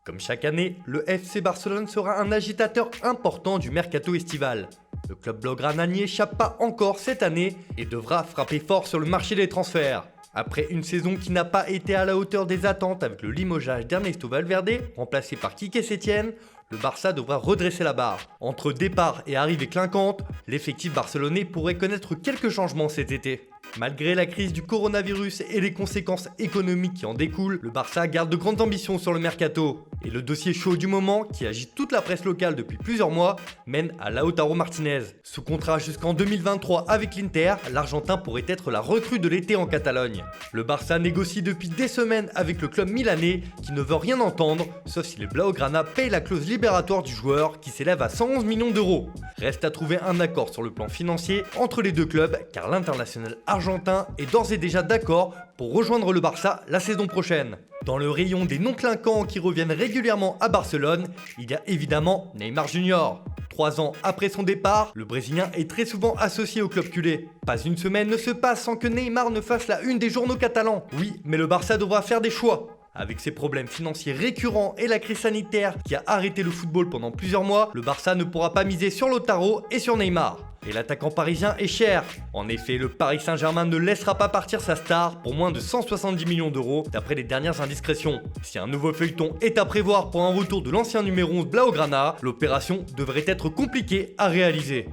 Comme chaque année, le FC Barcelone sera un agitateur important du mercato estival. Le club blaugrana n'y échappe pas encore cette année et devra frapper fort sur le marché des transferts. Après une saison qui n'a pas été à la hauteur des attentes avec le limogeage d'Ernesto Valverde, remplacé par Quique Setién, le Barça devra redresser la barre. Entre départ et arrivée clinquante, l'effectif barcelonais pourrait connaître quelques changements cet été. Malgré la crise du coronavirus et les conséquences économiques qui en découlent, le Barça garde de grandes ambitions sur le mercato. Et le dossier chaud du moment, qui agite toute la presse locale depuis plusieurs mois, mène à Lautaro Martinez. Sous contrat jusqu'en 2023 avec l'Inter, l'Argentin pourrait être la recrue de l'été en Catalogne. Le Barça négocie depuis des semaines avec le club milanais qui ne veut rien entendre, sauf si les Blaugrana payent la clause libératoire du joueur qui s'élève à 111 millions d'euros. Reste à trouver un accord sur le plan financier entre les deux clubs car l'international argentin est d'ores et déjà d'accord pour rejoindre le Barça la saison prochaine. Dans le rayon des non-clinquants qui reviennent régulièrement à Barcelone, il y a évidemment Neymar Junior. 3 ans après son départ, le Brésilien est très souvent associé au club culé. Pas une semaine ne se passe sans que Neymar ne fasse la une des journaux catalans. Oui, mais le Barça devra faire des choix. Avec ses problèmes financiers récurrents et la crise sanitaire qui a arrêté le football pendant plusieurs mois, le Barça ne pourra pas miser sur Lautaro et sur Neymar. Et l'attaquant parisien est cher. En effet, le Paris Saint-Germain ne laissera pas partir sa star pour moins de 170 millions d'euros d'après les dernières indiscrétions. Si un nouveau feuilleton est à prévoir pour un retour de l'ancien numéro 11 Blaugrana, l'opération devrait être compliquée à réaliser.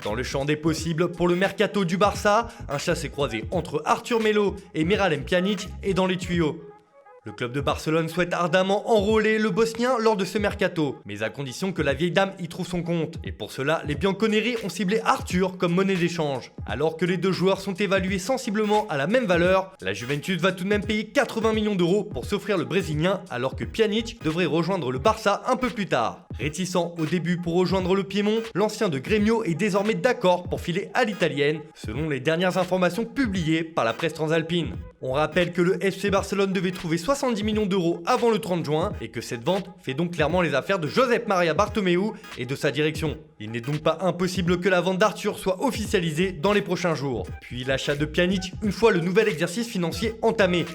Dans le champ des possibles, pour le mercato du Barça, un chassé-croisé entre Arthur Melo et Miralem Pjanic est dans les tuyaux. Le club de Barcelone souhaite ardemment enrôler le Bosnien lors de ce mercato, mais à condition que la vieille dame y trouve son compte. Et pour cela, les Bianconeri ont ciblé Arthur comme monnaie d'échange. Alors que les deux joueurs sont évalués sensiblement à la même valeur, la Juventus va tout de même payer 80 millions d'euros pour s'offrir le Brésilien, alors que Pjanic devrait rejoindre le Barça un peu plus tard. Réticent au début pour rejoindre le Piémont, l'ancien de Grêmio est désormais d'accord pour filer à l'italienne, selon les dernières informations publiées par la presse transalpine. On rappelle que le FC Barcelone devait trouver 70 millions d'euros avant le 30 juin et que cette vente fait donc clairement les affaires de Josep Maria Bartomeu et de sa direction. Il n'est donc pas impossible que la vente d'Arthur soit officialisée dans les prochains jours. Puis l'achat de Pjanic une fois le nouvel exercice financier entamé.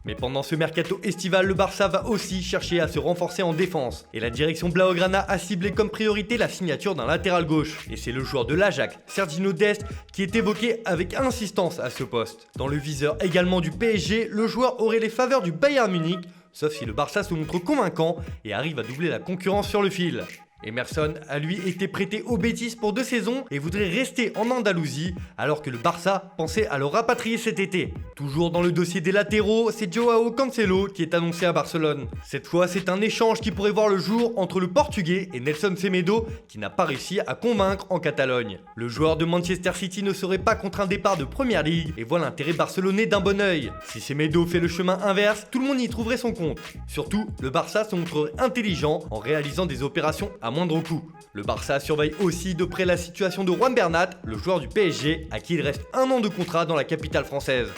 Mais pendant ce mercato estival, le Barça va aussi chercher à se renforcer en défense. Et la direction Blaugrana a ciblé comme priorité la signature d'un latéral gauche. Et c'est le joueur de l'Ajax, Serginho Dest, qui est évoqué avec insistance à ce poste. Dans le viseur également du PSG, le joueur aurait les faveurs du Bayern Munich, sauf si le Barça se montre convaincant et arrive à doubler la concurrence sur le fil. Emerson a lui été prêté au Betis pour 2 saisons et voudrait rester en Andalousie alors que le Barça pensait à le rapatrier cet été. Toujours dans le dossier des latéraux, c'est Joao Cancelo qui est annoncé à Barcelone. Cette fois, c'est un échange qui pourrait voir le jour entre le Portugais et Nelson Semedo qui n'a pas réussi à convaincre en Catalogne. Le joueur de Manchester City ne serait pas contre un départ de Première Ligue et voit l'intérêt barcelonais d'un bon œil. Si Semedo fait le chemin inverse, tout le monde y trouverait son compte. Surtout, le Barça se montrerait intelligent en réalisant des opérations à moindre coût. Le Barça surveille aussi de près la situation de Juan Bernat, le joueur du PSG, à qui il reste 1 an de contrat dans la capitale française.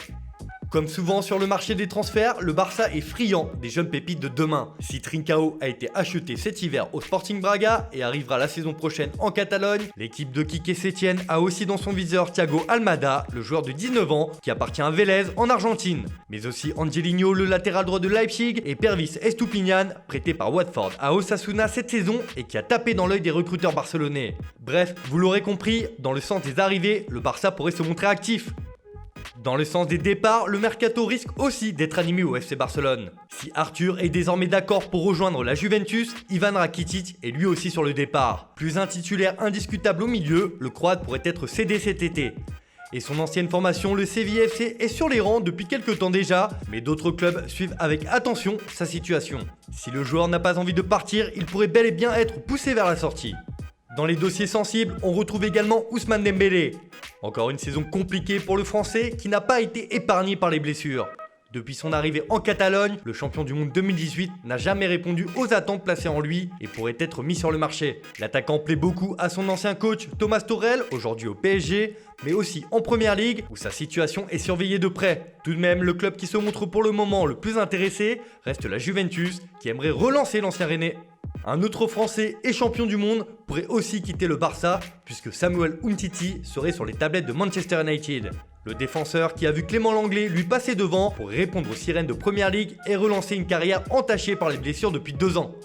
Comme souvent sur le marché des transferts, le Barça est friand des jeunes pépites de demain. Si Trincao a été acheté cet hiver au Sporting Braga et arrivera la saison prochaine en Catalogne, l'équipe de Quique Setién a aussi dans son viseur Thiago Almada, le joueur de 19 ans qui appartient à Vélez en Argentine. Mais aussi Angelino, le latéral droit de Leipzig, et Pervis Estupiñán, prêté par Watford à Osasuna cette saison et qui a tapé dans l'œil des recruteurs barcelonais. Bref, vous l'aurez compris, dans le sens des arrivées, le Barça pourrait se montrer actif. Dans le sens des départs, le mercato risque aussi d'être animé au FC Barcelone. Si Arthur est désormais d'accord pour rejoindre la Juventus, Ivan Rakitic est lui aussi sur le départ. Plus un titulaire indiscutable au milieu, le Croate pourrait être cédé cet été. Et son ancienne formation, le Séville FC, est sur les rangs depuis quelques temps déjà, mais d'autres clubs suivent avec attention sa situation. Si le joueur n'a pas envie de partir, il pourrait bel et bien être poussé vers la sortie. Dans les dossiers sensibles, on retrouve également Ousmane Dembélé. Encore une saison compliquée pour le Français qui n'a pas été épargné par les blessures. Depuis son arrivée en Catalogne, le champion du monde 2018 n'a jamais répondu aux attentes placées en lui et pourrait être mis sur le marché. L'attaquant plaît beaucoup à son ancien coach Thomas Tuchel, aujourd'hui au PSG, mais aussi en Première Ligue où sa situation est surveillée de près. Tout de même, le club qui se montre pour le moment le plus intéressé reste la Juventus qui aimerait relancer l'ancien Rennais. Un autre Français et champion du monde pourrait aussi quitter le Barça puisque Samuel Umtiti serait sur les tablettes de Manchester United. Le défenseur qui a vu Clément Lenglet lui passer devant pour répondre aux sirènes de Première Ligue et relancer une carrière entachée par les blessures depuis 2 ans.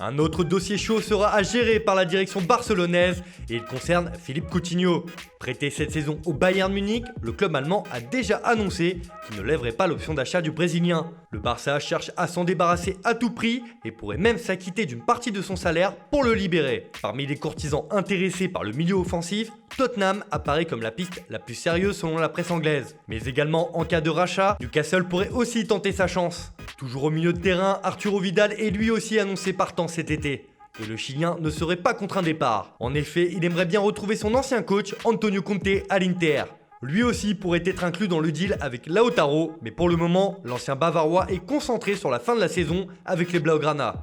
Un autre dossier chaud sera à gérer par la direction barcelonaise et il concerne Philippe Coutinho. Prêté cette saison au Bayern Munich, le club allemand a déjà annoncé qu'il ne lèverait pas l'option d'achat du Brésilien. Le Barça cherche à s'en débarrasser à tout prix et pourrait même s'acquitter d'une partie de son salaire pour le libérer. Parmi les courtisans intéressés par le milieu offensif, Tottenham apparaît comme la piste la plus sérieuse selon la presse anglaise. Mais également en cas de rachat, Newcastle pourrait aussi tenter sa chance. Toujours au milieu de terrain, Arturo Vidal est lui aussi annoncé partant cet été. Et le Chilien ne serait pas contre un départ. En effet, il aimerait bien retrouver son ancien coach, Antonio Conte, à l'Inter. Lui aussi pourrait être inclus dans le deal avec Lautaro, mais pour le moment, l'ancien Bavarois est concentré sur la fin de la saison avec les Blaugrana.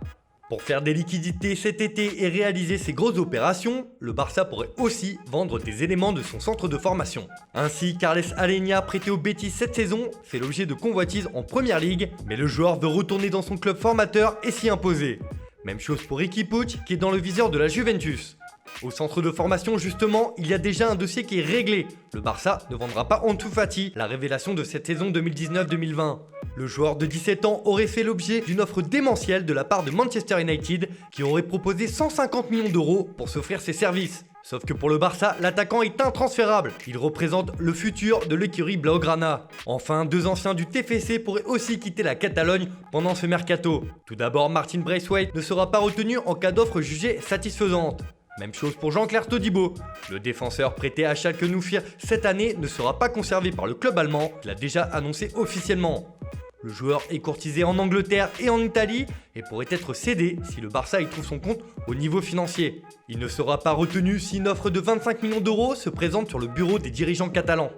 Pour faire des liquidités cet été et réaliser ses grosses opérations, le Barça pourrait aussi vendre des éléments de son centre de formation. Ainsi, Carles Aleñá, prêté au Betis cette saison, fait l'objet de convoitises en Première Ligue, mais le joueur veut retourner dans son club formateur et s'y imposer. Même chose pour Riqui Puig, qui est dans le viseur de la Juventus. Au centre de formation, justement, il y a déjà un dossier qui est réglé. Le Barça ne vendra pas Ansu Fati, la révélation de cette saison 2019-2020. Le joueur de 17 ans aurait fait l'objet d'une offre démentielle de la part de Manchester United, qui aurait proposé 150 millions d'euros pour s'offrir ses services. Sauf que pour le Barça, l'attaquant est intransférable. Il représente le futur de l'écurie Blaugrana. Enfin, 2 anciens du TFC pourraient aussi quitter la Catalogne pendant ce mercato. Tout d'abord, Martin Braithwaite ne sera pas retenu en cas d'offre jugée satisfaisante. Même chose pour Jean-Claire Todibo. Le défenseur prêté à Schalke 04 cette année ne sera pas conservé par le club allemand, qui l'a déjà annoncé officiellement. Le joueur est courtisé en Angleterre et en Italie et pourrait être cédé si le Barça y trouve son compte au niveau financier. Il ne sera pas retenu si une offre de 25 millions d'euros se présente sur le bureau des dirigeants catalans.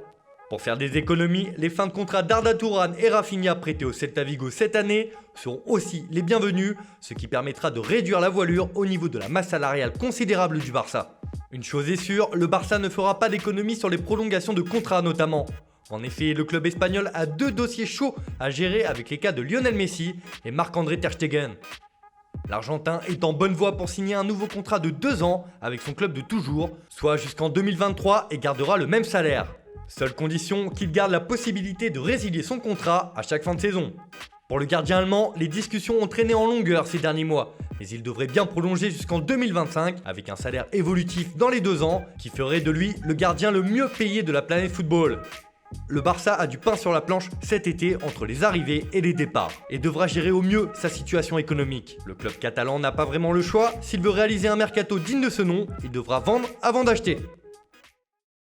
Pour faire des économies, les fins de contrat d'Arda Turan et Rafinha prêtés au Celta Vigo cette année seront aussi les bienvenus, ce qui permettra de réduire la voilure au niveau de la masse salariale considérable du Barça. Une chose est sûre, le Barça ne fera pas d'économies sur les prolongations de contrats notamment. En effet, le club espagnol a 2 dossiers chauds à gérer avec les cas de Lionel Messi et Marc-André Ter Stegen. L'Argentin est en bonne voie pour signer un nouveau contrat de 2 ans avec son club de toujours, soit jusqu'en 2023 et gardera le même salaire. Seule condition qu'il garde la possibilité de résilier son contrat à chaque fin de saison. Pour le gardien allemand, les discussions ont traîné en longueur ces derniers mois, mais il devrait bien prolonger jusqu'en 2025 avec un salaire évolutif dans les 2 ans qui ferait de lui le gardien le mieux payé de la planète football. Le Barça a du pain sur la planche cet été entre les arrivées et les départs et devra gérer au mieux sa situation économique. Le club catalan n'a pas vraiment le choix, s'il veut réaliser un mercato digne de ce nom, il devra vendre avant d'acheter.